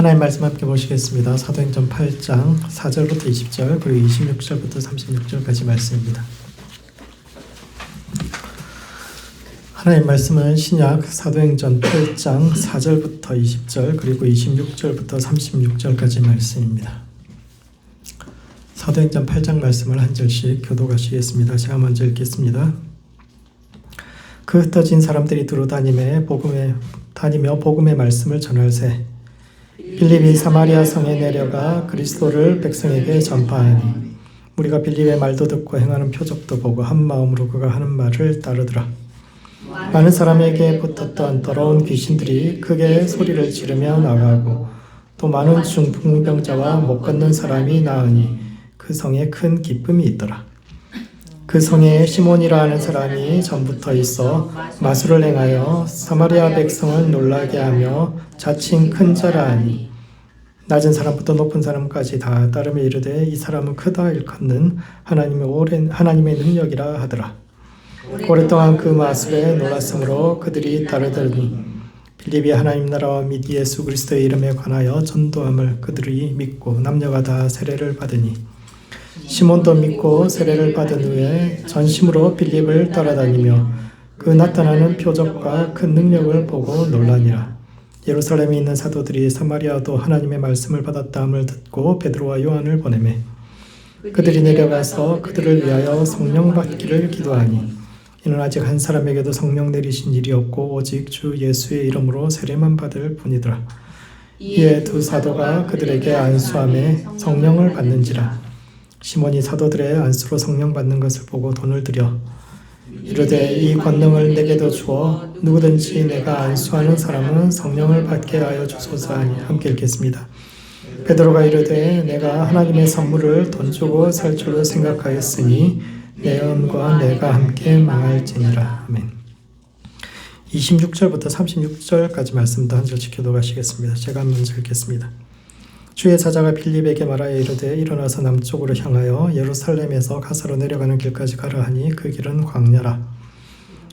하나님 말씀 함께 보시겠습니다. 사도행전 8장 4절부터 20절 그리고 26절부터 36절까지 말씀입니다. 하나님 말씀은 신약 사도행전 8장 4절부터 20절 그리고 26절부터 36절까지 말씀입니다. 사도행전 8장 말씀을 한 절씩 교독하시겠습니다. 제가 먼저 읽겠습니다. 그 흩어진 사람들이 두루 다니며 복음의 말씀을 전할세 빌립이 사마리아 성에 내려가 그리스도를 백성에게 전파하니 우리가 빌립의 말도 듣고 행하는 표적도 보고 한 마음으로 그가 하는 말을 따르더라. 많은 사람에게 붙었던 더러운 귀신들이 크게 소리를 지르며 나가고 또 많은 중풍병자와 못 걷는 사람이 나으니 그 성에 큰 기쁨이 있더라. 그 성에 시몬이라 하는 사람이 전부터 있어 마술을 행하여 사마리아 백성을 놀라게 하며 자칭 큰 자라 하니 낮은 사람부터 높은 사람까지 다 따르며 이르되 이 사람은 크다 일컫는 하나님의 능력이라 하더라. 오랫동안 그 마술에 놀랐으므로 그들이 따르더니 빌립이 하나님 나라와 및 예수 그리스도의 이름에 관하여 전도함을 그들이 믿고 남녀가 다 세례를 받으니 시몬도 믿고 세례를 받은 후에 전심으로 빌립을 따라다니며 그 나타나는 표적과 큰 능력을 보고 놀라니라. 예루살렘에 있는 사도들이 사마리아도 하나님의 말씀을 받았다함을 듣고 베드로와 요한을 보내매 그들이 내려가서 그들을 위하여 성령 받기를 기도하니 이는 아직 한 사람에게도 성령 내리신 일이 없고 오직 주 예수의 이름으로 세례만 받을 뿐이더라. 이에 두 사도가 그들에게 안수하매 성령을 받는지라. 시몬이 사도들의 안수로 성령 받는 것을 보고 돈을 들여 이르되 이 권능을 내게도 주어 누구든지 내가 안수하는 사람은 성령을 받게 하여 주소서 하니 함께 읽겠습니다. 베드로가 이르되 내가 하나님의 선물을 돈 주고 살 줄로 생각하였으니 내 은과 내가 함께 망할지니라. 아멘. 26절부터 36절까지 말씀도 한 절씩 교독하시겠습니다. 제가 먼저 읽겠습니다. 주의 사자가 빌립에게 말하여 이르되 일어나서 남쪽으로 향하여 예루살렘에서 가사로 내려가는 길까지 가라 하니 그 길은 광야라.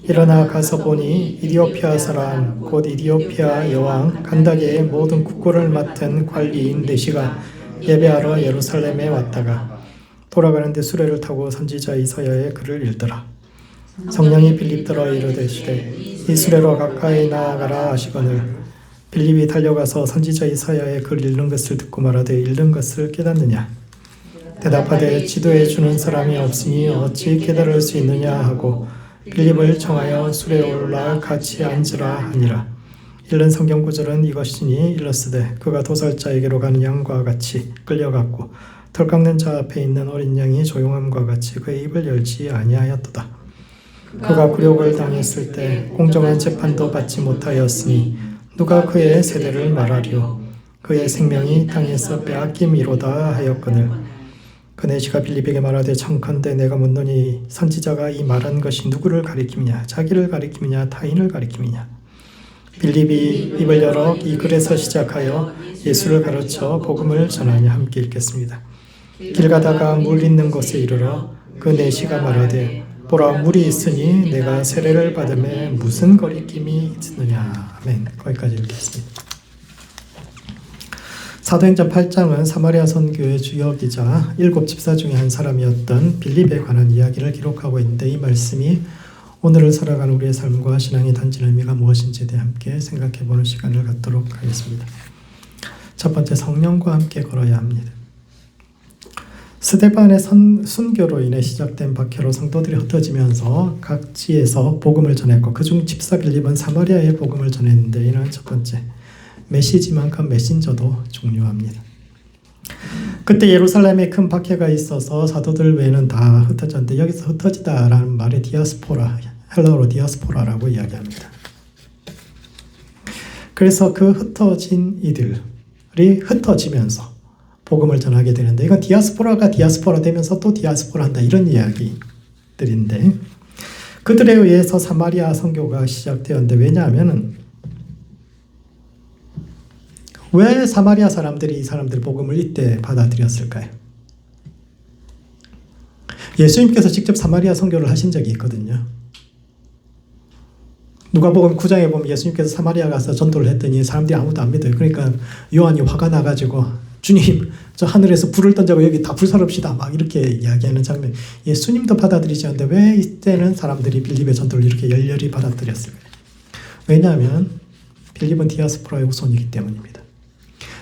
일어나 가서 보니 이디오피아 사람 곧 이디오피아 여왕 간다게의 모든 국고를 맡은 관리인 내시가 예배하러 예루살렘에 왔다가 돌아가는데 수레를 타고 선지자 이사야의 글을 읽더라. 성령이 빌립더러 이르되시되 이 수레로 가까이 나아가라 하시거늘 빌립이 달려가서 선지자 이사야의 글 읽는 것을 듣고 말하되 읽는 것을 깨닫느냐? 대답하되 지도해 주는 사람이 없으니 어찌 깨달을 수 있느냐 하고 빌립을 청하여 수레에 올라 같이 앉으라 하니라. 읽는 성경 구절은 이것이니 일러스되 그가 도살자에게로 가는 양과 같이 끌려갔고 털 깎는 자 앞에 있는 어린 양이 조용함과 같이 그의 입을 열지 아니하였도다. 그가 굴욕을 당했을 때 공정한 재판도 받지 못하였으니 누가 그의 세대를 말하리요. 그의 생명이 땅에서 빼앗김이로다 하였거늘 그 내시가 빌립에게 말하되 청컨대 내가 묻노니 선지자가 이 말한 것이 누구를 가리킴이냐 자기를 가리킴이냐 타인을 가리킴이냐. 빌립이 입을 열어 이 글에서 시작하여 예수를 가르쳐 복음을 전하니 함께 읽겠습니다. 길 가다가 물 있는 곳에 이르러 그 내시가 말하되 보라 물이 있으니 내가 세례를 받음에 무슨 거리낌이 있느냐. 아멘. 거기까지 읽겠습니다. 사도행전 8장은 사마리아 선교의 주역이자 7 집사 중에 한 사람이었던 빌립에 관한 이야기를 기록하고 있는데 이 말씀이 오늘을 살아가는 우리의 삶과 신앙의 단지 의미가 무엇인지에 대해 함께 생각해보는 시간을 갖도록 하겠습니다. 첫 번째, 성령과 함께 걸어야 합니다. 스데반의 순교로 인해 시작된 박해로 성도들이 흩어지면서 각지에서 복음을 전했고 그중 집사 빌립은 사마리아에 복음을 전했는데 이는 첫 번째, 메시지만큼 메신저도 중요합니다. 그때 예루살렘에 큰 박해가 있어서 사도들 외에는 다 흩어졌는데 여기서 흩어지다라는 말에 디아스포라, 헬라어로 디아스포라라고 이야기합니다. 그래서 그 흩어진 이들이 흩어지면서 복음을 전하게 되는데 이건 디아스포라가 디아스포라 되면서 또 디아스포라 한다 이런 이야기들인데 그들에 의해서 사마리아 선교가 시작되었는데 왜냐하면 왜 사마리아 사람들이 이 사람들 복음을 이때 받아들였을까요? 예수님께서 직접 사마리아 선교를 하신 적이 있거든요. 누가복음 9장에 보면 예수님께서 사마리아 가서 전도를 했더니 사람들이 아무도 안 믿어요. 그러니까 요한이 화가 나가지고 주님, 저 하늘에서 불을 던져고 여기 다 불사릅시다 막 이렇게 이야기하는 장면. 예수님도 받아들이지 않는데 왜 이때는 사람들이 빌립의 전도를 이렇게 열렬히 받아들였을까요? 왜냐하면 빌립은 디아스포라의 후손이기 때문입니다.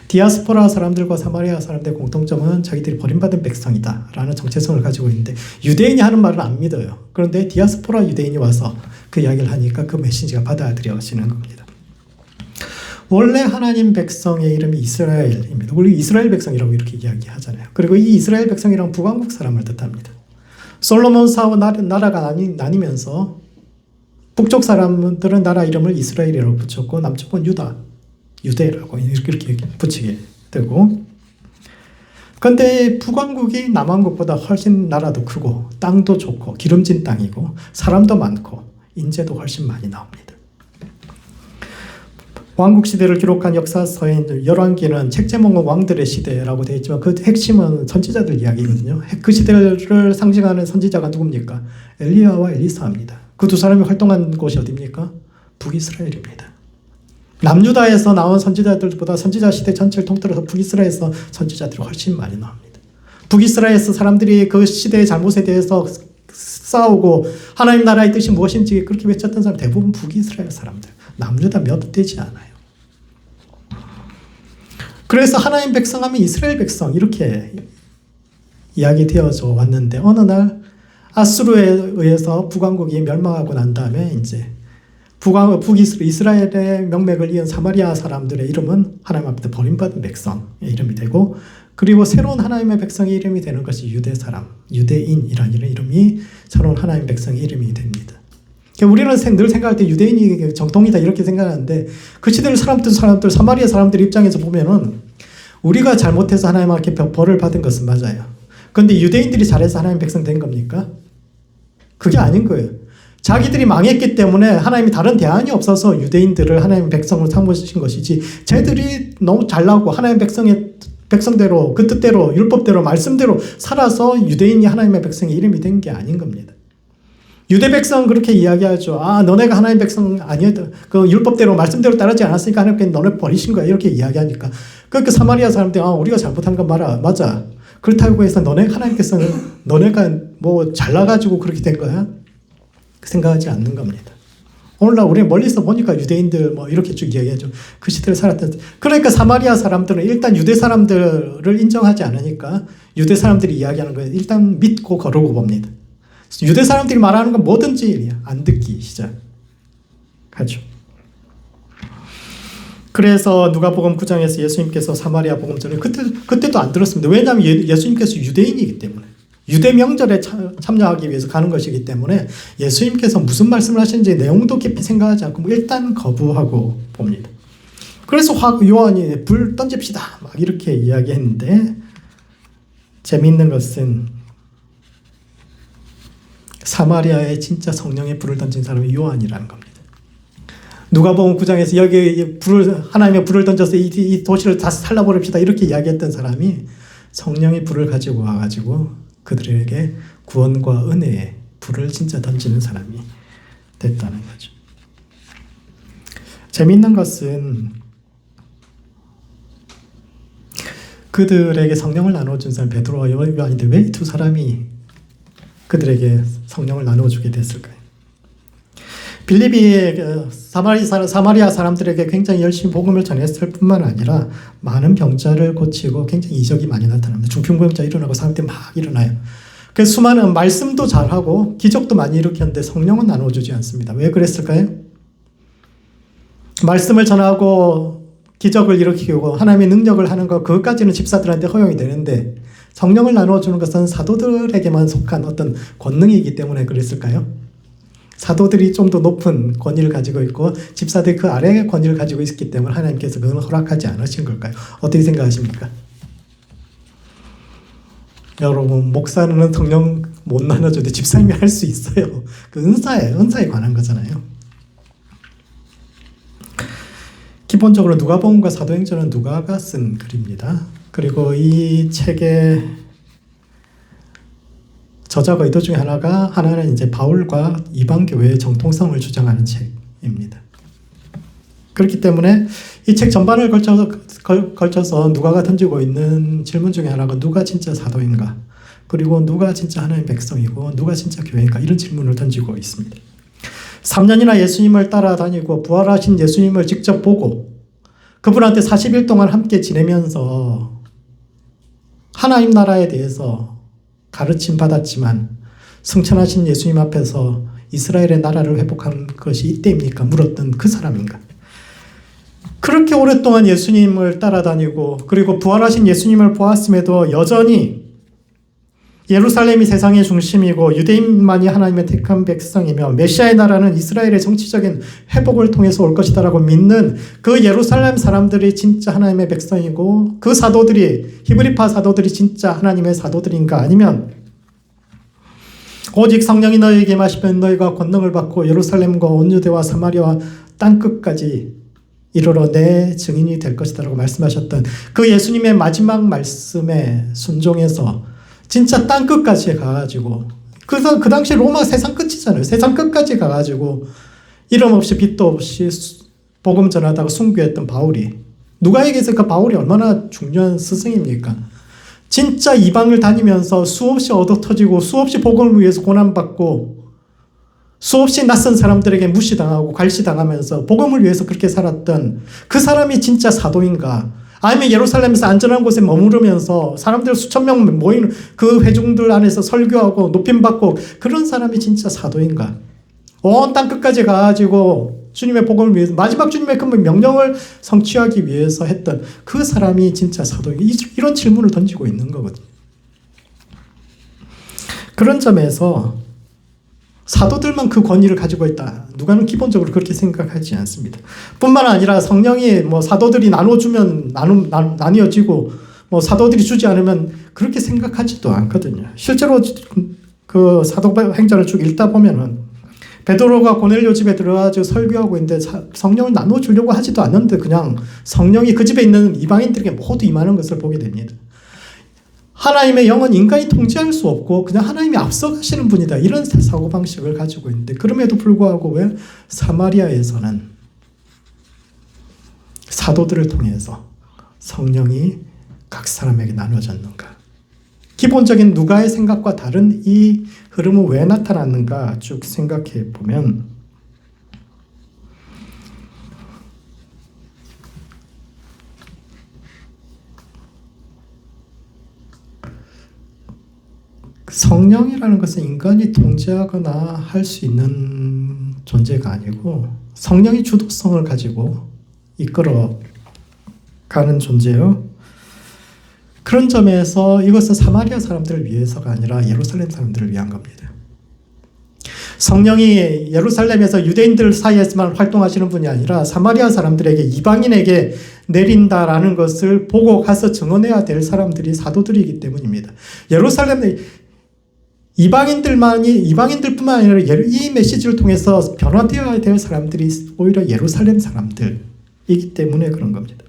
디아스포라 사람들과 사마리아 사람들의 공통점은 자기들이 버림받은 백성이다 라는 정체성을 가지고 있는데, 유대인이 하는 말을 안 믿어요. 그런데 디아스포라 유대인이 와서 그 이야기를 하니까 그 메시지가 받아들여지는 겁니다. 원래 하나님 백성의 이름이 이스라엘입니다. 우리 이스라엘 백성이라고 이렇게 이야기하잖아요. 그리고 이 이스라엘 백성이란 북왕국 사람을 뜻합니다. 솔로몬 사후 나라가 나뉘면서 북쪽 사람들은 나라 이름을 이스라엘이라고 붙였고 남쪽은 유대라고 이렇게 붙이게 되고, 그런데 북왕국이 남왕국보다 훨씬 나라도 크고 땅도 좋고 기름진 땅이고 사람도 많고 인재도 훨씬 많이 나옵니다. 왕국 시대를 기록한 역사서인 열왕기는 책 제목은 왕들의 시대라고 되어 있지만 그 핵심은 선지자들 이야기거든요. 그 시대를 상징하는 선지자가 누굽니까? 엘리야와 엘리사입니다. 그 두 사람이 활동한 곳이 어디입니까? 북이스라엘입니다. 남유다에서 나온 선지자들보다 선지자 시대 전체를 통틀어서 북이스라엘에서 선지자들이 훨씬 많이 나옵니다. 북이스라엘에서 사람들이 그 시대의 잘못에 대해서 싸우고 하나님 나라의 뜻이 무엇인지 그렇게 외쳤던 사람 대부분 북이스라엘 사람들, 남유다 몇 되지 않아요. 그래서 하나님 백성하면 이스라엘 백성 이렇게 이야기되어져 왔는데, 어느 날 아수르에 의해서 북왕국이 멸망하고 난 다음에 이제 북이스라엘의 명맥을 이은 사마리아 사람들의 이름은 하나님 앞에 버림받은 백성의 이름이 되고, 그리고 새로운 하나님의 백성의 이름이 되는 것이 유대인이라는 이름이 새로운 하나님의 백성의 이름이 됩니다. 우리는 늘 생각할 때 유대인이 정통이다 이렇게 생각하는데, 그 시대의 사람들 사마리아 사람들 입장에서 보면은 우리가 잘못해서 하나님 앞에 벌을 받은 것은 맞아요. 그런데 유대인들이 잘해서 하나님 백성 된 겁니까? 그게 아닌 거예요. 자기들이 망했기 때문에 하나님이 다른 대안이 없어서 유대인들을 하나님 백성으로 삼으신 것이지, 쟤들이 너무 잘나고 하나님 백성대로 그 뜻대로 율법대로 말씀대로 살아서 유대인이 하나님의 백성의 이름이 된 게 아닌 겁니다. 유대 백성은 그렇게 이야기하죠. 너네가 하나님 백성 아니었다. 그 율법대로 말씀대로 따르지 않았으니까 하나님께서 너네 버리신 거야. 이렇게 이야기하니까. 그러니까 사마리아 사람들이 우리가 잘못한 건 맞아. 그렇다고 해서 하나님께서는 너네가 뭐 잘나가지고 그렇게 된 거야? 생각하지 않는 겁니다. 오늘날 우리 멀리서 보니까 유대인들 뭐 이렇게 쭉 이야기하죠. 그 시대를 살았던. 그러니까 사마리아 사람들은 일단 유대 사람들을 인정하지 않으니까 유대 사람들이 이야기하는 거예요. 일단 믿고 거르고 봅니다. 유대 사람들이 말하는 건 뭐든지 안 듣기 시작하죠. 그래서 누가복음 9장에서 예수님께서 사마리아 복음전을 그때도 안 들었습니다. 왜냐하면 예수님께서 유대인이기 때문에, 유대 명절에 참여하기 위해서 가는 것이기 때문에 예수님께서 무슨 말씀을 하시는지 내용도 깊이 생각하지 않고 일단 거부하고 봅니다. 그래서 요한이 불 던집시다 막 이렇게 이야기했는데, 재미있는 것은 사마리아에 진짜 성령의 불을 던진 사람이 요한이라는 겁니다. 누가복음 9장에서 여기 하나님의 불을 던져서 이 도시를 다 살라버립시다 이렇게 이야기했던 사람이 성령의 불을 가지고 와가지고 그들에게 구원과 은혜의 불을 진짜 던지는 사람이 됐다는 거죠. 재미있는 것은 그들에게 성령을 나눠준 사람 베드로와 요한인데 왜 이 두 사람이 그들에게 성령을 나눠주게 됐을까요? 빌립이 사마리아 사람들에게 굉장히 열심히 복음을 전했을 뿐만 아니라 많은 병자를 고치고 굉장히 이적이 많이 나타납니다. 중풍병자 일어나고 사람들이 막 일어나요. 그래서 수많은 말씀도 잘하고 기적도 많이 일으켰는데 성령은 나눠주지 않습니다. 왜 그랬을까요? 말씀을 전하고 기적을 일으키고 하나님의 능력을 하는 것, 그것까지는 집사들한테 허용이 되는데 성령을 나눠주는 것은 사도들에게만 속한 어떤 권능이기 때문에 그랬을까요? 사도들이 좀 더 높은 권위를 가지고 있고 집사들이 그 아래의 권위를 가지고 있기 때문에 하나님께서 그건 허락하지 않으신 걸까요? 어떻게 생각하십니까? 여러분, 목사는 성령 못 나눠줘도 집사님이 할 수 있어요. 그 은사에 관한 거잖아요. 기본적으로 누가복음과 사도행전은 누가가 쓴 글입니다. 그리고 이 책의 저자가 의도 중에 하나는 이제 바울과 이방교회의 정통성을 주장하는 책. 증거입니다. 그렇기 때문에 이 책 전반을 걸쳐서 누가가 던지고 있는 질문 중에 하나가 누가 진짜 사도인가? 그리고 누가 진짜 하나님의 백성이고 누가 진짜 교회인가? 이런 질문을 던지고 있습니다. 3년이나 예수님을 따라다니고 부활하신 예수님을 직접 보고 그분한테 40일 동안 함께 지내면서 하나님 나라에 대해서 가르침 받았지만 승천하신 예수님 앞에서 이스라엘의 나라를 회복한 것이 이때입니까? 물었던 그 사람인가? 그렇게 오랫동안 예수님을 따라다니고 그리고 부활하신 예수님을 보았음에도 여전히 예루살렘이 세상의 중심이고 유대인만이 하나님의 택한 백성이며 메시아의 나라는 이스라엘의 정치적인 회복을 통해서 올 것이다라고 믿는 그 예루살렘 사람들이 진짜 하나님의 백성이고 그 사도들이 히브리파 사도들이 진짜 하나님의 사도들인가? 아니면 오직 성령이 너희에게 임하시면 너희가 권능을 받고 예루살렘과 온 유대와 사마리아와 땅끝까지 이르러 내 증인이 될 것이다라고 말씀하셨던 그 예수님의 마지막 말씀에 순종해서 진짜 땅끝까지 가가지고 그 당시 로마 세상 끝이잖아요. 세상 끝까지 가가지고 이름 없이 빛도 없이 복음 전하다가 순교했던 바울이 누가에게서 그 바울이 얼마나 중요한 스승입니까? 진짜 이방을 다니면서 수없이 얻어터지고 수없이 복음을 위해서 고난받고 수없이 낯선 사람들에게 무시당하고 괄시당하면서 복음을 위해서 그렇게 살았던 그 사람이 진짜 사도인가? 아니면 예루살렘에서 안전한 곳에 머무르면서 사람들 수천 명 모이는 그 회중들 안에서 설교하고 높임받고 그런 사람이 진짜 사도인가? 온 땅끝까지 가가지고 주님의 복음을 위해서 마지막 주님의 그 명령을 성취하기 위해서 했던 그 사람이 진짜 사도인가? 이런 질문을 던지고 있는 거거든요. 그런 점에서 사도들만 그 권위를 가지고 있다. 누가는 기본적으로 그렇게 생각하지 않습니다. 뿐만 아니라 성령이 사도들이 나눠주면 나뉘어지고 사도들이 주지 않으면 그렇게 생각하지도 않거든요. 실제로 그 사도행전을 쭉 읽다 보면은 베드로가 고넬료 집에 들어가서 설교하고 있는데 성령을 나눠주려고 하지도 않는데 그냥 성령이 그 집에 있는 이방인들에게 모두 임하는 것을 보게 됩니다. 하나님의 영은 인간이 통제할 수 없고 그냥 하나님이 앞서가시는 분이다. 이런 사고방식을 가지고 있는데 그럼에도 불구하고 왜 사마리아에서는 사도들을 통해서 성령이 각 사람에게 나눠졌는가? 기본적인 누가의 생각과 다른 이 흐름은 왜 나타났는가 쭉 생각해 보면 성령이라는 것은 인간이 통제하거나 할 수 있는 존재가 아니고 성령이 주도성을 가지고 이끌어 가는 존재예요. 그런 점에서 이것은 사마리아 사람들을 위해서가 아니라 예루살렘 사람들을 위한 겁니다. 성령이 예루살렘에서 유대인들 사이에서만 활동하시는 분이 아니라 사마리아 사람들에게 이방인에게 내린다라는 것을 보고 가서 증언해야 될 사람들이 사도들이기 때문입니다. 예루살렘 이방인들뿐만 아니라 이 메시지를 통해서 변화되어야 될 사람들이 오히려 예루살렘 사람들이기 때문에 그런 겁니다.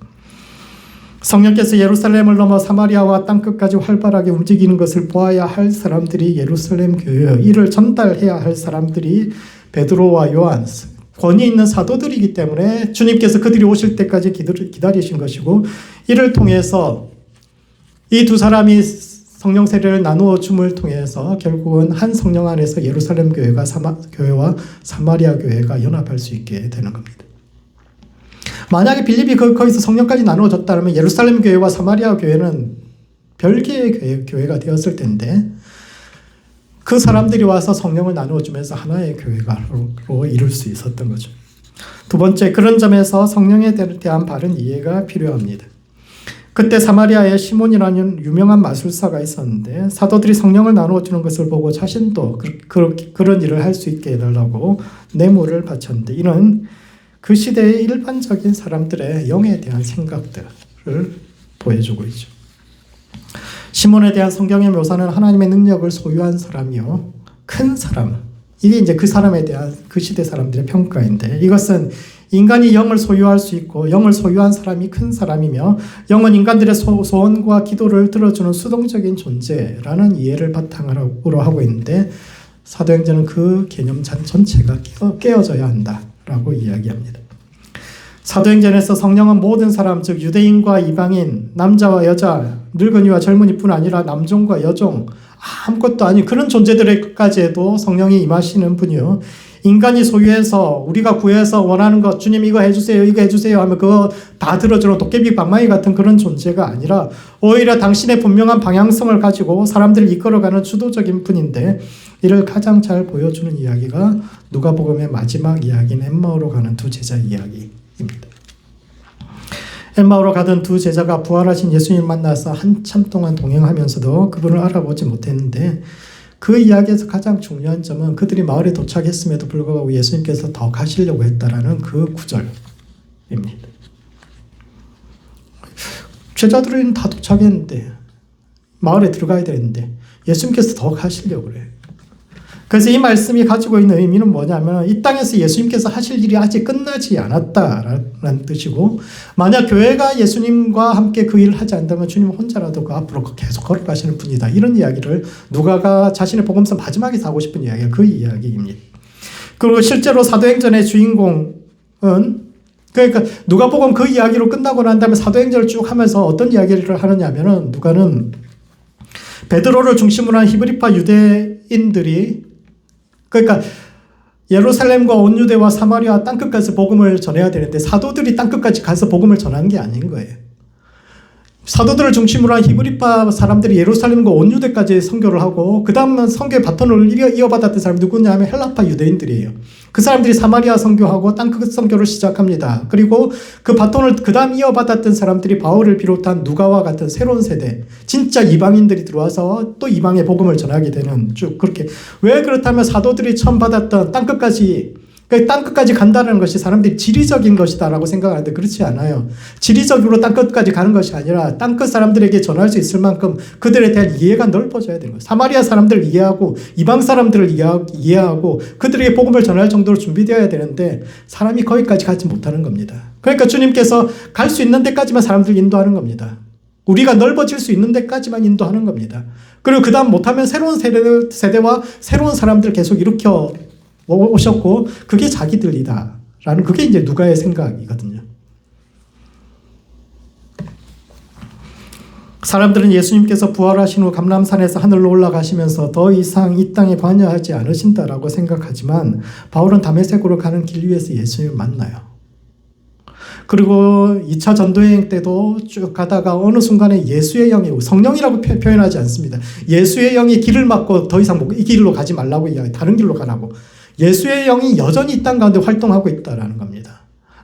성령께서 예루살렘을 넘어 사마리아와 땅끝까지 활발하게 움직이는 것을 보아야 할 사람들이 예루살렘 교회요. 이를 전달해야 할 사람들이 베드로와 요한, 권위 있는 사도들이기 때문에 주님께서 그들이 오실 때까지 기다리신 것이고 이를 통해서 이 두 사람이 성령 세례를 나누어 줌을 통해서 결국은 한 성령 안에서 예루살렘 교회와 사마리아 교회가 연합할 수 있게 되는 겁니다. 만약에 빌립이 거기서 성령까지 나누어졌다면 예루살렘 교회와 사마리아 교회는 별개의 교회가 되었을 텐데 그 사람들이 와서 성령을 나누어주면서 하나의 교회가로 이룰 수 있었던 거죠. 두 번째, 그런 점에서 성령에 대한 바른 이해가 필요합니다. 그때 사마리아에 시몬이라는 유명한 마술사가 있었는데 사도들이 성령을 나누어주는 것을 보고 자신도 그런 일을 할 수 있게 해달라고 뇌물을 바쳤는데 이는 그 시대의 일반적인 사람들의 영에 대한 생각들을 보여주고 있죠. 시몬에 대한 성경의 묘사는 하나님의 능력을 소유한 사람이요, 큰 사람. 이게 이제 그 사람에 대한 그 시대 사람들의 평가인데 이것은 인간이 영을 소유할 수 있고 영을 소유한 사람이 큰 사람이며 영은 인간들의 소원과 기도를 들어주는 수동적인 존재라는 이해를 바탕으로 하고 있는데 사도행전은 그 개념 전체가 깨어져야 한다 라고 이야기합니다. 사도행전에서 성령은 모든 사람, 즉 유대인과 이방인, 남자와 여자, 늙은이와 젊은이뿐 아니라 남종과 여종, 아무것도 아닌 그런 존재들에게까지도 성령이 임하시는 분이요. 인간이 소유해서 우리가 구해서 원하는 것, 주님 이거 해주세요, 이거 해주세요 하면 그거 다 들어주는 도깨비 방망이 같은 그런 존재가 아니라 오히려 당신의 분명한 방향성을 가지고 사람들을 이끌어가는 주도적인 분인데, 이를 가장 잘 보여주는 이야기가 누가복음의 마지막 이야기인 엠마오로 가는 두 제자 이야기입니다. 엠마오로 가던 두 제자가 부활하신 예수님 만나서 한참 동안 동행하면서도 그분을 알아보지 못했는데, 그 이야기에서 가장 중요한 점은 그들이 마을에 도착했음에도 불구하고 예수님께서 더 가시려고 했다라는 그 구절입니다. 제자들은 다 도착했는데 마을에 들어가야 되는데 예수님께서 더 가시려고 그래요. 그래서 이 말씀이 가지고 있는 의미는 뭐냐면, 이 땅에서 예수님께서 하실 일이 아직 끝나지 않았다라는 뜻이고, 만약 교회가 예수님과 함께 그 일을 하지 않는다면 주님은 혼자라도 그 앞으로 계속 걸어가시는 분이다. 이런 이야기를 누가가 자신의 복음서 마지막에 하고 싶은 이야기가 그 이야기입니다. 그리고 실제로 사도행전의 주인공은, 그러니까 누가복음 그 이야기로 끝나고 난 다음에 사도행전을 쭉 하면서 어떤 이야기를 하느냐면은, 누가는 베드로를 중심으로 한 히브리파 유대인들이, 그러니까 예루살렘과 온 유대와 사마리아 땅끝까지 복음을 전해야 되는데 사도들이 땅끝까지 가서 복음을 전하는 게 아닌 거예요. 사도들을 중심으로 한 히브리파 사람들이 예루살렘과 온 유대까지 선교를 하고, 그 다음 선교의 바톤을 이어받았던 사람이 누구냐 하면 헬라파 유대인들이에요. 그 사람들이 사마리아 선교하고 땅끝 선교를 시작합니다. 그리고 그 바톤을 그 다음 이어받았던 사람들이 바울을 비롯한 누가와 같은 새로운 세대, 진짜 이방인들이 들어와서 또 이방의 복음을 전하게 되는, 쭉 그렇게. 왜 그렇다면 사도들이 처음 받았던 땅끝까지, 그러니까 땅끝까지 간다는 것이 사람들이 지리적인 것이다라고 생각하는데 그렇지 않아요. 지리적으로 땅끝까지 가는 것이 아니라 땅끝 사람들에게 전할 수 있을 만큼 그들에 대한 이해가 넓어져야 되는 거예요. 사마리아 사람들을 이해하고 이방 사람들을 이해하고 그들에게 복음을 전할 정도로 준비되어야 되는데 사람이 거기까지 가지 못하는 겁니다. 그러니까 주님께서 갈 수 있는 데까지만 사람들을 인도하는 겁니다. 우리가 넓어질 수 있는 데까지만 인도하는 겁니다. 그리고 그 다음 못하면 새로운 세대와 새로운 사람들 계속 일으켜 오셨고, 그게 자기들이다 라는, 그게 이제 누가의 생각이거든요. 사람들은 예수님께서 부활하신 후 감람산에서 하늘로 올라가시면서 더 이상 이 땅에 관여하지 않으신다라고 생각하지만, 바울은 다메섹으로 가는 길 위에서 예수님을 만나요. 그리고 2차 전도여행 때도 쭉 가다가 어느 순간에 예수의 영이, 성령이라고 표현하지 않습니다. 예수의 영이 길을 막고 더 이상 이 길로 가지 말라고 이야기해요. 다른 길로 가라고. 예수의 영이 여전히 이 땅 가운데 활동하고 있다는 겁니다.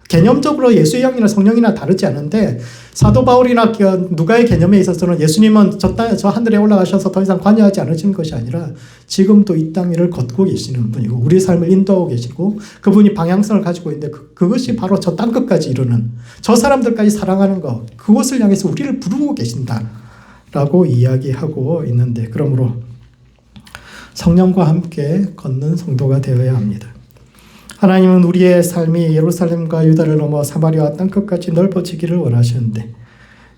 개념적으로 예수의 영이나 성령이나 다르지 않은데, 사도 바울이나 누가의 개념에 있어서는 예수님은 저 하늘에 올라가셔서 더 이상 관여하지 않으시는 것이 아니라 지금도 이 땅 위를 걷고 계시는 분이고 우리의 삶을 인도하고 계시고, 그분이 방향성을 가지고 있는데 그것이 바로 저 땅끝까지 이루는, 저 사람들까지 사랑하는 것, 그것을 향해서 우리를 부르고 계신다라고 이야기하고 있는데, 그러므로 성령과 함께 걷는 성도가 되어야 합니다. 하나님은 우리의 삶이 예루살렘과 유다를 넘어 사마리아 땅끝까지 넓어지기를 원하시는데,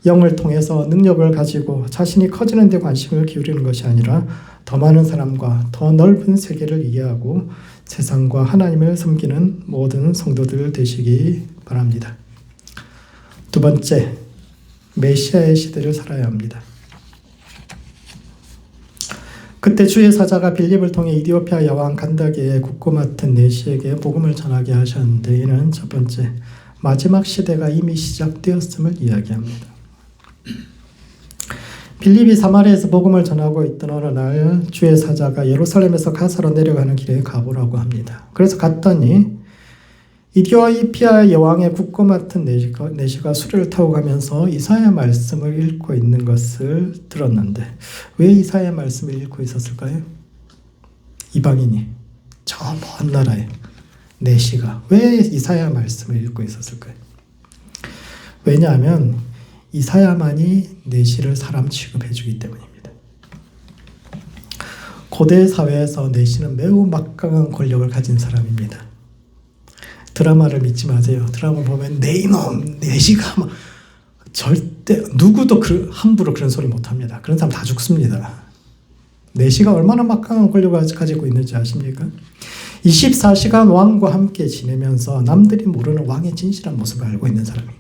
영을 통해서 능력을 가지고 자신이 커지는 데 관심을 기울이는 것이 아니라 더 많은 사람과 더 넓은 세계를 이해하고 세상과 하나님을 섬기는 모든 성도들 되시기 바랍니다. 두 번째, 메시아의 시대를 살아야 합니다. 그때 주의 사자가 빌립을 통해 이디오피아 여왕 간다게의 국고 맡은 내시에게 복음을 전하게 하셨는데, 이는 첫 번째, 마지막 시대가 이미 시작되었음을 이야기합니다. 빌립이 사마리아에서 복음을 전하고 있던 어느 날 주의 사자가 예루살렘에서 가사로 내려가는 길에 가보라고 합니다. 그래서 갔더니 이디오피아 여왕의 국고 맡은 내시가 수레를 타고 가면서 이사야 말씀을 읽고 있는 것을 들었는데, 왜 이사야 말씀을 읽고 있었을까요? 이방인이, 저 먼 나라에 내시가 왜 이사야 말씀을 읽고 있었을까요? 왜냐하면 이사야만이 내시를 사람 취급해 주기 때문입니다. 고대 사회에서 내시는 매우 막강한 권력을 가진 사람입니다. 드라마를 믿지 마세요. 드라마 보면 내 이놈, 내시가 막 절대 누구도 함부로 그런 소리 못합니다. 그런 사람 다 죽습니다. 내시가 얼마나 막강한 권력을 가지고 있는지 아십니까? 24시간 왕과 함께 지내면서 남들이 모르는 왕의 진실한 모습을 알고 있는 사람이에요.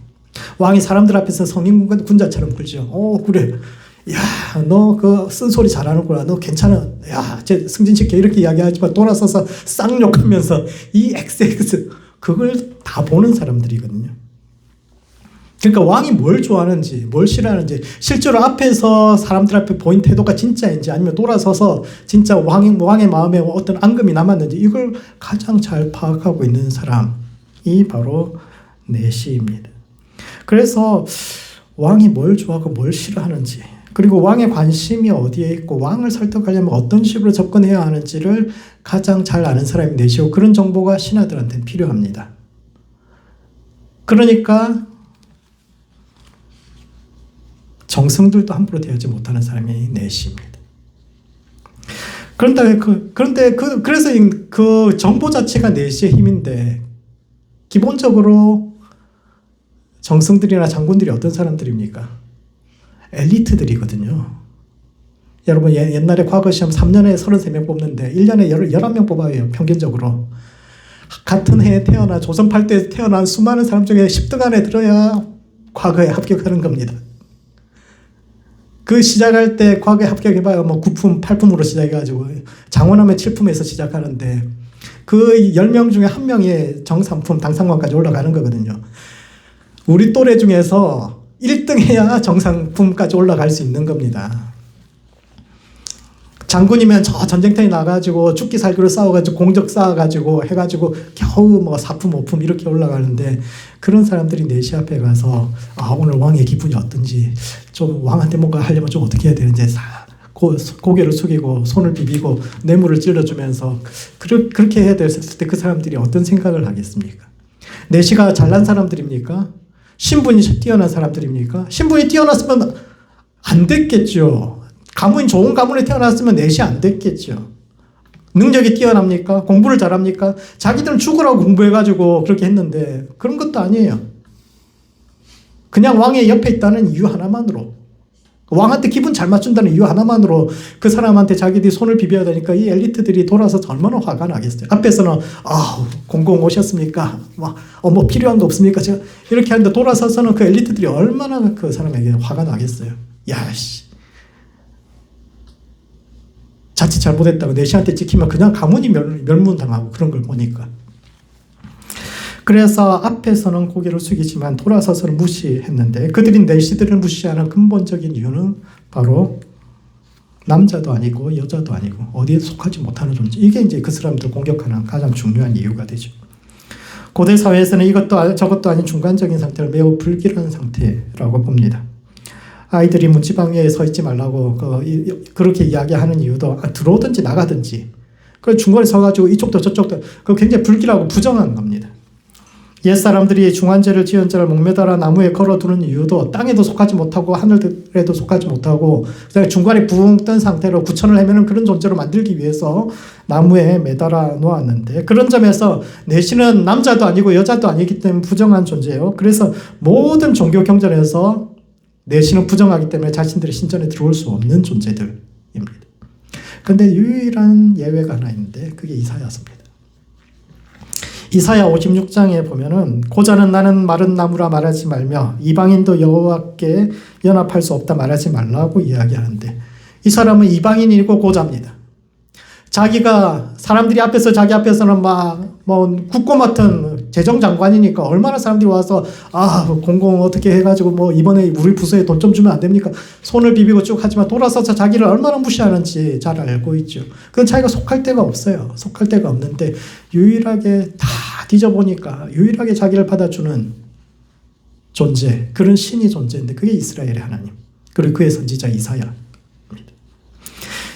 왕이 사람들 앞에서 성인 군자처럼 굴죠. 그래. 야, 너 그 쓴소리 잘하는구나. 너 괜찮아. 야, 쟤 승진시켜. 이렇게 이야기하지만 돌아서서 쌍욕하면서 이 XX 그걸 다 보는 사람들이거든요. 그러니까 왕이 뭘 좋아하는지, 뭘 싫어하는지, 실제로 앞에서 사람들 앞에 보인 태도가 진짜인지 아니면 돌아서서 진짜 왕의 마음에 어떤 앙금이 남았는지 이걸 가장 잘 파악하고 있는 사람이 바로 내시입니다. 그래서 왕이 뭘 좋아하고 뭘 싫어하는지, 그리고 왕의 관심이 어디에 있고 왕을 설득하려면 어떤 식으로 접근해야 하는지를 가장 잘 아는 사람이 내시고, 그런 정보가 신하들한테는 필요합니다. 그러니까 정승들도 함부로 대하지 못하는 사람이 내시입니다. 그래서 그 정보 자체가 내시의 힘인데, 기본적으로 정승들이나 장군들이 어떤 사람들입니까? 엘리트들이거든요. 여러분, 옛날에 과거 시험 3년에 33명 뽑는데 1년에 11명 뽑아요, 평균적으로. 같은 해에 태어나 조선 8대에 태어난 수많은 사람 중에 10등 안에 들어야 과거에 합격하는 겁니다. 그 시작할 때 과거에 합격해봐야 뭐 9품, 8품으로 시작해가지고 장원하면 7품에서 시작하는데 그 10명 중에 1명이 정상품, 당상관까지 올라가는 거거든요. 우리 또래 중에서 1등 해야 정상품까지 올라갈 수 있는 겁니다. 장군이면 저 전쟁터에 나가지고 죽기 살기로 싸워가지고 공적 쌓아가지고 해가지고 겨우 뭐 4품, 5품 이렇게 올라가는데, 그런 사람들이 내시 앞에 가서 오늘 왕의 기분이 어떤지, 좀 왕한테 뭔가 하려면 좀 어떻게 해야 되는지 고개를 숙이고 손을 비비고 뇌물을 찔러주면서 그렇게 해야 됐을 때 그 사람들이 어떤 생각을 하겠습니까? 내시가 잘난 사람들입니까? 신분이 뛰어난 사람들입니까? 신분이 뛰어났으면 안 됐겠죠. 가문이 좋은 가문에 태어났으면 내시 안 됐겠죠. 능력이 뛰어납니까? 공부를 잘합니까? 자기들은 죽으라고 공부해가지고 그렇게 했는데 그런 것도 아니에요. 그냥 왕의 옆에 있다는 이유 하나만으로, 왕한테 기분 잘 맞춘다는 이유 하나만으로 그 사람한테 자기들이 손을 비벼야 되니까 이 엘리트들이 돌아서서 얼마나 화가 나겠어요. 앞에서는 공공 오셨습니까? 뭐 필요한 거 없습니까? 제가 이렇게 하는데 돌아서서는 그 엘리트들이 얼마나 그 사람에게 화가 나겠어요. 야씨, 자칫 잘못했다고 내시한테 찍히면 그냥 가문이 멸문당하고 그런 걸 보니까. 그래서 앞에서는 고개를 숙이지만 돌아서서는 무시했는데, 그들이 내시들을 무시하는 근본적인 이유는 바로 남자도 아니고 여자도 아니고 어디에 속하지 못하는 존재. 이게 이제 그 사람들 공격하는 가장 중요한 이유가 되죠. 고대 사회에서는 이것도 저것도 아닌 중간적인 상태를 매우 불길한 상태라고 봅니다. 아이들이 문지방에 서 있지 말라고 그렇게 이야기하는 이유도 들어오든지 나가든지 그 중간에 서가지고 이쪽도 저쪽도 그 굉장히 불길하고 부정한 겁니다. 옛사람들이 중환제를 지은 자를 목매달아 나무에 걸어두는 이유도 땅에도 속하지 못하고 하늘에도 속하지 못하고 그다음에 중간에 붕 뜬 상태로 구천을 헤매는 그런 존재로 만들기 위해서 나무에 매달아 놓았는데, 그런 점에서 내시는 남자도 아니고 여자도 아니기 때문에 부정한 존재예요. 그래서 모든 종교 경전에서 내시는 부정하기 때문에 자신들의 신전에 들어올 수 없는 존재들입니다. 그런데 유일한 예외가 하나 있는데 그게 이사야서입니다. 이사야 56장에 보면은 고자는 나는 마른 나무라 말하지 말며 이방인도 여호와께 연합할 수 없다 말하지 말라고 이야기하는데, 이 사람은 이방인이고 고자입니다. 자기가 사람들이 앞에서 자기 앞에서는 국고 맡은 재정장관이니까 얼마나 사람들이 와서 공공 어떻게 해가지고 이번에 우리 부서에 돈 좀 주면 안 됩니까? 손을 비비고 쭉 하지만 돌아서서 자기를 얼마나 무시하는지 잘 알고 있죠. 그건 자기가 속할 데가 없어요. 속할 데가 없는데 유일하게 다 뒤져보니까 유일하게 자기를 받아주는 존재, 그런 신이 존재인데 그게 이스라엘의 하나님, 그리고 그의 선지자 이사야.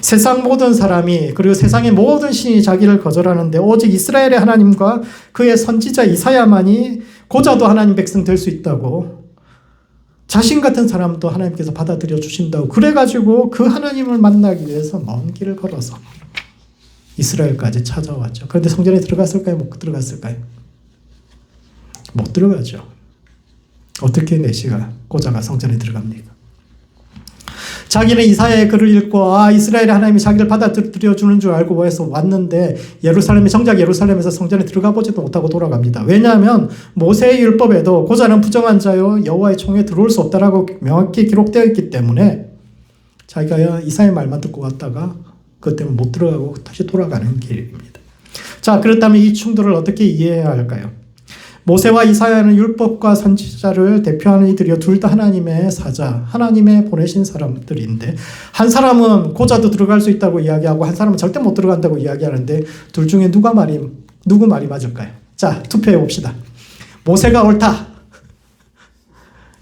세상 모든 사람이, 그리고 세상의 모든 신이 자기를 거절하는데 오직 이스라엘의 하나님과 그의 선지자 이사야만이 고자도 하나님 백성 될 수 있다고, 자신 같은 사람도 하나님께서 받아들여 주신다고, 그래가지고 그 하나님을 만나기 위해서 먼 길을 걸어서 이스라엘까지 찾아왔죠. 그런데 성전에 들어갔을까요? 못 들어갔을까요? 못 들어가죠. 어떻게 내시가 고자가 성전에 들어갑니까? 자기는 이사야의 글을 읽고 이스라엘의 하나님이 자기를 받아들여 주는 줄 알고 해서 왔는데 정작 예루살렘에서 성전에 들어가 보지도 못하고 돌아갑니다. 왜냐하면 모세의 율법에도 고자는 부정한 자요 여호와의 총에 들어올 수 없다라고 명확히 기록되어 있기 때문에 자기가 이사야의 말만 듣고 왔다가 그것 때문에 못 들어가고 다시 돌아가는 길입니다. 자, 그렇다면 이 충돌을 어떻게 이해해야 할까요? 모세와 이사야는 율법과 선지자를 대표하는 이들이요, 둘 다 하나님의 사자, 하나님의 보내신 사람들인데 한 사람은 고자도 들어갈 수 있다고 이야기하고 한 사람은 절대 못 들어간다고 이야기하는데 둘 중에 누구 말이 맞을까요? 자, 투표해 봅시다. 모세가 옳다.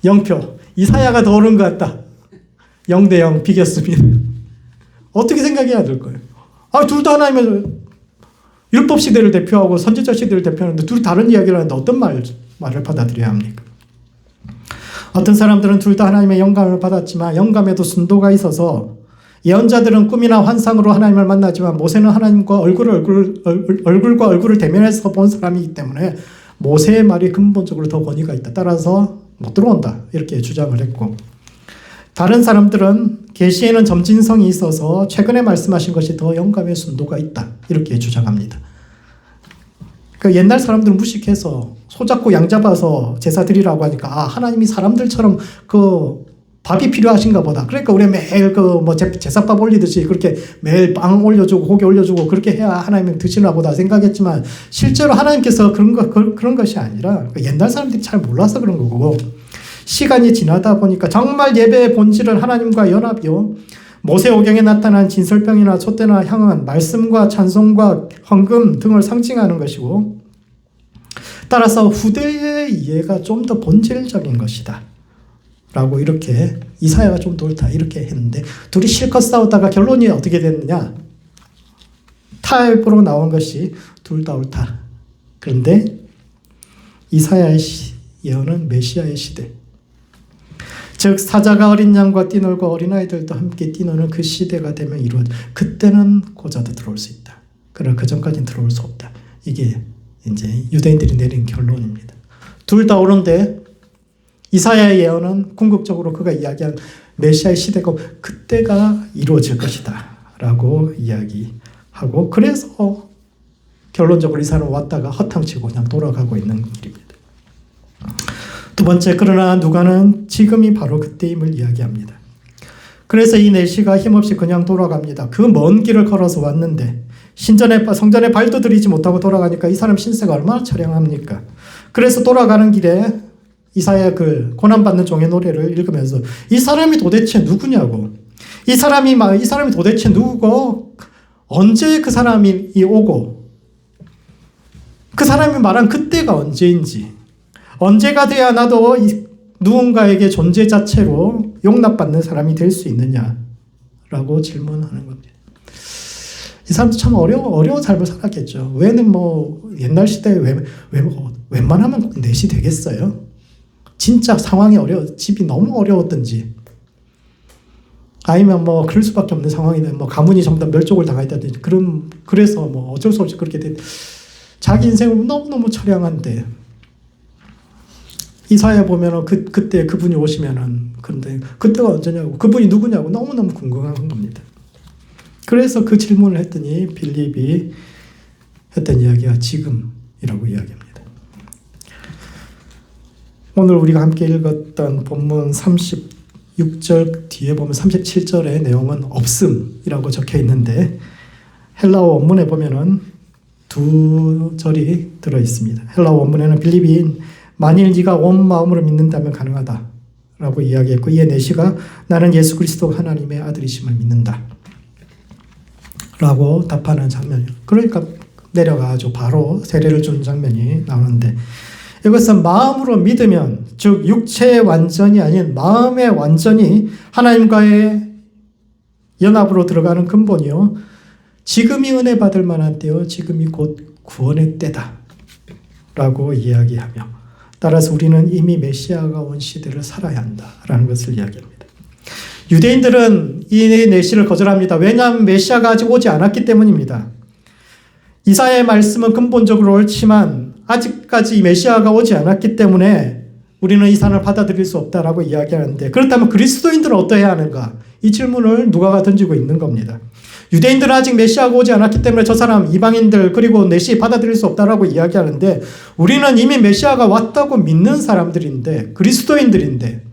0표. 이사야가 더 옳은 것 같다. 0대0 비겼습니다. 어떻게 생각해야 될 거예요? 둘 다 하나님의 율법 시대를 대표하고 선지자 시대를 대표하는데 둘이 다른 이야기를 하는데 어떤 말을 받아들여야 합니까? 어떤 사람들은 둘 다 하나님의 영감을 받았지만 영감에도 순도가 있어서 예언자들은 꿈이나 환상으로 하나님을 만나지만 모세는 하나님과 얼굴과 얼굴을 대면해서 본 사람이기 때문에 모세의 말이 근본적으로 더 권위가 있다. 따라서 못 들어온다. 이렇게 주장을 했고, 다른 사람들은 계시에는 점진성이 있어서 최근에 말씀하신 것이 더 영감의 순도가 있다. 이렇게 주장합니다. 그러니까 옛날 사람들은 무식해서 소잡고 양 잡아서 제사 드리라고 하니까 하나님이 사람들처럼 밥이 필요하신가 보다. 그러니까 우리 매일 제사밥 올리듯이 그렇게 매일 빵 올려주고 고기 올려주고 그렇게 해야 하나님이 드시나 보다 생각했지만 실제로 하나님께서 그런 것이 아니라 옛날 사람들이 잘 몰라서 그런 거고, 시간이 지나다 보니까 정말 예배의 본질은 하나님과 연합이요, 모세오경에 나타난 진설병이나 촛대나 향은 말씀과 찬송과 헌금 등을 상징하는 것이고, 따라서 후대의 이해가 좀 더 본질적인 것이다 라고 이렇게 이사야가 좀 더 옳다 이렇게 했는데, 둘이 실컷 싸우다가 결론이 어떻게 됐느냐, 타협으로 나온 것이 둘 다 옳다. 그런데 이사야의 예언은 메시아의 시대, 즉 사자가 어린 양과 띠놀고 어린아이들도 함께 뛰노는 그 시대가 되면 그때는 고자도 들어올 수 있다. 그러나 그 전까지는 들어올 수 없다. 이게 이제 유대인들이 내린 결론입니다. 둘 다 옳은데 이사야의 예언은 궁극적으로 그가 이야기한 메시아의 시대가 그때가 이루어질 것이다 라고 이야기하고, 그래서 결론적으로 이 사람은 왔다가 허탕치고 그냥 돌아가고 있는 길입니다. 두 번째, 그러나 누가는 지금이 바로 그때임을 이야기합니다. 그래서 이 내시가 힘없이 그냥 돌아갑니다. 그 먼 길을 걸어서 왔는데 성전에 발도 들이지 못하고 돌아가니까 이 사람 신세가 얼마나 처량합니까? 그래서 돌아가는 길에 이사야 고난받는 종의 노래를 읽으면서 이 사람이 도대체 누구냐고, 이 사람이 도대체 누구고, 언제 그 사람이 오고, 그 사람이 말한 그때가 언제인지, 언제가 돼야 나도 누군가에게 존재 자체로 용납받는 사람이 될 수 있느냐라고 질문하는 겁니다. 이 사람도 참 어려운 삶을 살았겠죠. 왜는 옛날 시대에 웬만하면 넷이 되겠어요? 진짜 상황이 집이 너무 어려웠든지, 아니면 그럴 수밖에 없는 상황이면 가문이 전부 다 멸족을 당했다든지, 그래서 어쩔 수 없이 그렇게 자기 인생은 너무너무 처량한데, 이사야 보면은 그때 그분이 오시면은, 그런데 그때가 언제냐고, 그분이 누구냐고 너무너무 궁금한 겁니다. 그래서 그 질문을 했더니 빌립이 했던 이야기가 지금이라고 이야기합니다. 오늘 우리가 함께 읽었던 본문 36절 뒤에 보면 37절의 내용은 없음이라고 적혀 있는데, 헬라어 원문에 보면은 두 절이 들어 있습니다. 헬라어 원문에는 빌립이 만일 네가 온 마음으로 믿는다면 가능하다 라고 이야기했고, 이에 내시가 나는 예수 그리스도 하나님의 아들이심을 믿는다 라고 답하는 장면이에요. 그러니까 내려가서 바로 세례를 주는 장면이 나오는데, 이것은 마음으로 믿으면, 즉 육체의 완전이 아닌 마음의 완전히 하나님과의 연합으로 들어가는 근본이요, 지금이 은혜 받을 만한 때요, 지금이 곧 구원의 때다 라고 이야기하며, 따라서 우리는 이미 메시아가 온 시대를 살아야 한다라는 것을 이야기합니다. 유대인들은 이 내시를 거절합니다. 왜냐하면 메시아가 아직 오지 않았기 때문입니다. 이사야의 말씀은 근본적으로 옳지만 아직까지 메시아가 오지 않았기 때문에 우리는 이 산을 받아들일 수 없다라고 이야기하는데, 그렇다면 그리스도인들은 어떠해야 하는가? 이 질문을 누가가 던지고 있는 겁니다. 유대인들은 아직 메시아가 오지 않았기 때문에 저 사람 이방인들 그리고 내시 받아들일 수 없다라고 이야기하는데, 우리는 이미 메시아가 왔다고 믿는 사람들인데, 그리스도인들인데,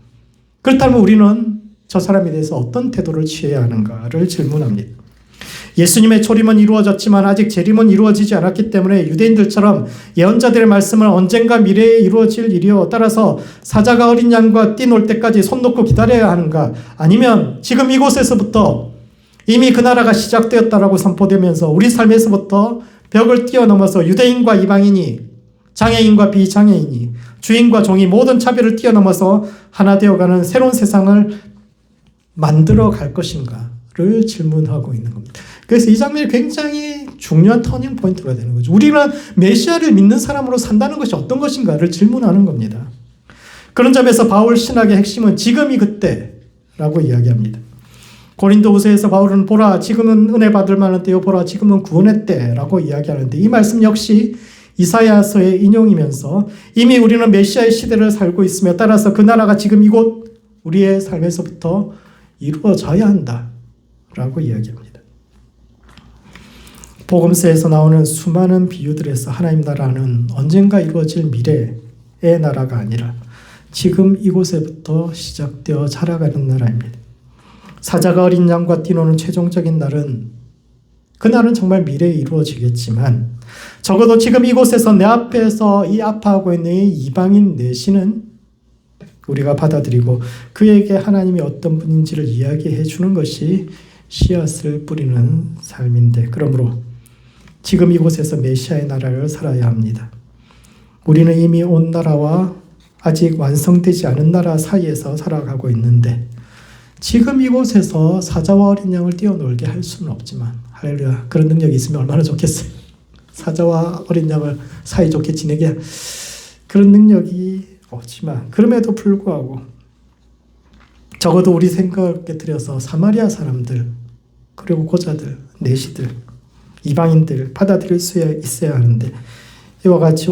그렇다면 우리는 저 사람에 대해서 어떤 태도를 취해야 하는가를 질문합니다. 예수님의 초림은 이루어졌지만 아직 재림은 이루어지지 않았기 때문에 유대인들처럼 예언자들의 말씀은 언젠가 미래에 이루어질 일이요, 따라서 사자가 어린 양과 띠 놀 때까지 손 놓고 기다려야 하는가? 아니면 지금 이곳에서부터 이미 그 나라가 시작되었다라고 선포되면서 우리 삶에서부터 벽을 뛰어넘어서 유대인과 이방인이, 장애인과 비장애인이, 주인과 종이 모든 차별을 뛰어넘어서 하나 되어가는 새로운 세상을 만들어 갈 것인가를 질문하고 있는 겁니다. 그래서 이 장면이 굉장히 중요한 터닝 포인트가 되는 거죠. 우리는 메시아를 믿는 사람으로 산다는 것이 어떤 것인가를 질문하는 겁니다. 그런 점에서 바울 신학의 핵심은 지금이 그때라고 이야기합니다. 고린도후서에서 바울은 보라 지금은 은혜 받을 만한 때요, 보라 지금은 구원의 때라고 이야기하는데, 이 말씀 역시 이사야서의 인용이면서 이미 우리는 메시아의 시대를 살고 있으며 따라서 그 나라가 지금 이곳 우리의 삶에서부터 이루어져야 한다라고 이야기합니다. 복음서에서 나오는 수많은 비유들에서 하나님 나라는 언젠가 이루어질 미래의 나라가 아니라 지금 이곳에부터 시작되어 자라가는 나라입니다. 사자가 어린 양과 띠노는 최종적인 날은, 그날은 정말 미래에 이루어지겠지만 적어도 지금 이곳에서 내 앞에서 이 아파하고 있는 이 이방인 내시는 우리가 받아들이고 그에게 하나님이 어떤 분인지를 이야기해 주는 것이 씨앗을 뿌리는 삶인데, 그러므로 지금 이곳에서 메시아의 나라를 살아야 합니다. 우리는 이미 온 나라와 아직 완성되지 않은 나라 사이에서 살아가고 있는데, 지금 이곳에서 사자와 어린 양을 뛰어놀게 할 수는 없지만, 할렐루야, 그런 능력이 있으면 얼마나 좋겠어요. 사자와 어린 양을 사이좋게 지내게, 그런 능력이 없지만 그럼에도 불구하고 적어도 우리 생각에 들여서 사마리아 사람들 그리고 고자들, 내시들, 이방인들 받아들일 수 있어야 하는데, 이와 같이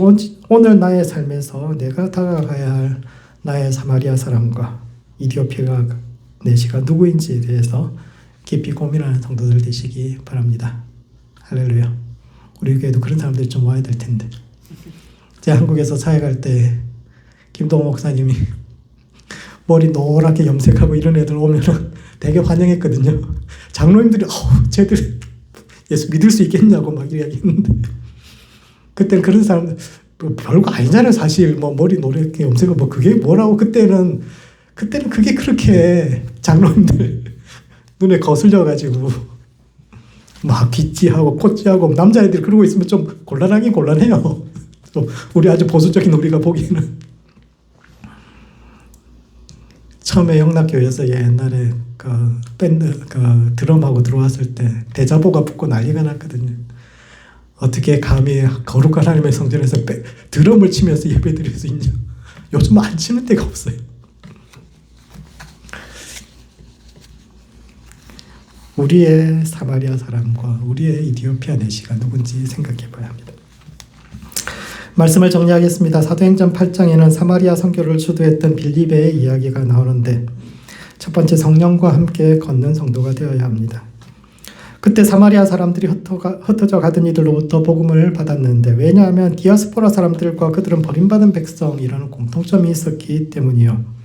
오늘 나의 삶에서 내가 다가가야 할 나의 사마리아 사람과 이디오피아 내시가 누구인지에 대해서 깊이 고민하는 성도들 되시기 바랍니다. 할렐루야. 우리 교회도 그런 사람들이 좀 와야 될 텐데. 제가 한국에서 사역할 때 김동호 목사님이 머리 노랗게 염색하고 이런 애들 오면은 되게 환영했거든요. 장로님들이 쟤들 예수 믿을 수 있겠냐고 막 이야기했는데, 그때는 그런 사람들 별거 아니잖아요. 사실 뭐 머리 노랗게 염색은 뭐 그게 뭐라고, 그때는 그게 그렇게 장로님들 눈에 거슬려가지고 막 귀찌하고 코찌하고 남자애들이 그러고 있으면 좀 곤란하긴 곤란해요. 우리 아주 보수적인 우리가 보기에는. 처음에 영락교회에서 옛날에 그 밴드 그 드럼하고 들어왔을 때 대자보가 붙고 난리가 났거든요. 어떻게 감히 거룩한 하나님의 성전에서 드럼을 치면서 예배드릴 수 있냐. 요즘 안 치는 데가 없어요. 우리의 사마리아 사람과 우리의 이디오피아 내시가 누군지 생각해 봐야 합니다. 말씀을 정리하겠습니다. 사도행전 8장에는 사마리아 선교를 주도했던 빌립의 이야기가 나오는데, 첫 번째 성령과 함께 걷는 성도가 되어야 합니다. 그때 사마리아 사람들이 흩어져 가던 이들로부터 복음을 받았는데, 왜냐하면 디아스포라 사람들과 그들은 버림받은 백성이라는 공통점이 있었기 때문이요.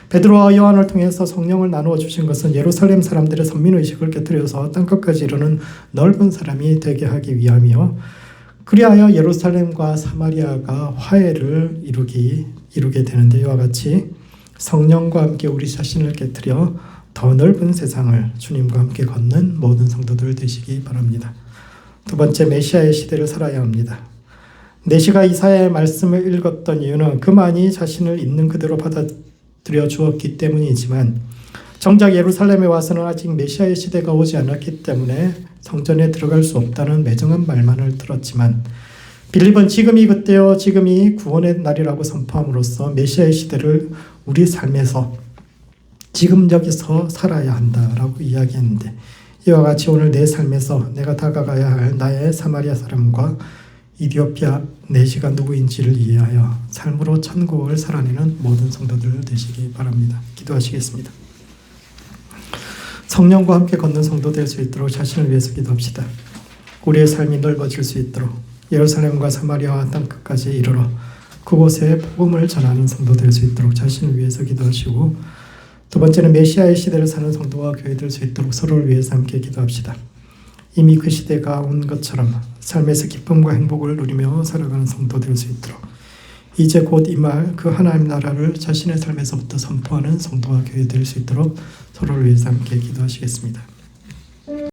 베드로와 요한을 통해서 성령을 나누어 주신 것은 예루살렘 사람들의 선민의식을 깨뜨려서 땅끝까지 이르는 넓은 사람이 되게 하기 위함이요, 그리하여 예루살렘과 사마리아가 화해를 이루게 되는데, 이와 같이 성령과 함께 우리 자신을 깨뜨려 더 넓은 세상을 주님과 함께 걷는 모든 성도들 되시기 바랍니다. 두 번째, 메시아의 시대를 살아야 합니다. 내시가 이사야의 말씀을 읽었던 이유는 그만이 자신을 있는 그대로 받아들여 주었기 때문이지만, 정작 예루살렘에 와서는 아직 메시아의 시대가 오지 않았기 때문에 성전에 들어갈 수 없다는 매정한 말만을 들었지만, 빌립은 지금이 그때요, 지금이 구원의 날이라고 선포함으로써 메시아의 시대를 우리 삶에서 지금 여기서 살아야 한다라고 이야기했는데, 이와 같이 오늘 내 삶에서 내가 다가가야 할 나의 사마리아 사람과 이디오피아 내시가 누구인지를 이해하여 삶으로 천국을 살아내는 모든 성도들 되시기 바랍니다. 기도하시겠습니다. 성령과 함께 걷는 성도 될 수 있도록 자신을 위해서 기도합시다. 우리의 삶이 넓어질 수 있도록 예루살렘과 사마리아와 땅끝까지 이르러 그곳에 복음을 전하는 성도 될 수 있도록 자신을 위해서 기도하시고, 두 번째는 메시아의 시대를 사는 성도와 교회 될 수 있도록 서로를 위해서 함께 기도합시다. 이미 그 시대가 온 것처럼 삶에서 기쁨과 행복을 누리며 살아가는 성도 될 수 있도록 이제 곧 임할 그 하나님 나라를 자신의 삶에서부터 선포하는 성도와 교회 될 수 있도록 서로를 위해서 함께 기도하시겠습니다.